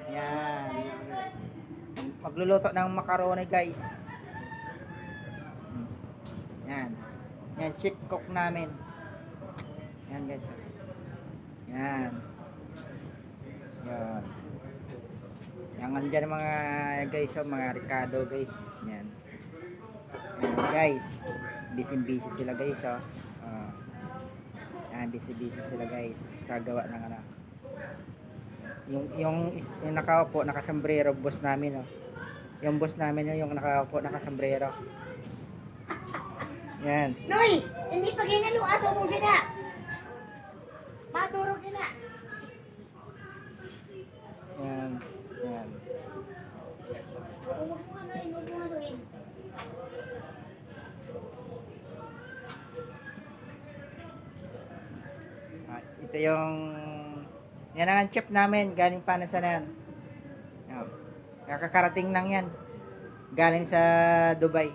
Yan. Magluluto ng macaroni guys. Yan. Yan, chef cook namin. Yan guys. Yan. Yan. Yan andyan mga guys, mga Ricardo guys. Yan. Yan guys. Busy sila guys, oh. Yan, busy sila guys sa gawa ng ano. Yung nakaupo, nakasombrero boss namin, oh. Yung boss namin yung nakaupo, nakasombrero. Yan. Noy, hindi pa ginalo aso mong sina. Maduro kina. Yan. Yan. Huwag mo hanuin. Ito yung yan ang chef namin, galing Panasanan. Yan. Kakarating lang yan. Galing sa Dubai.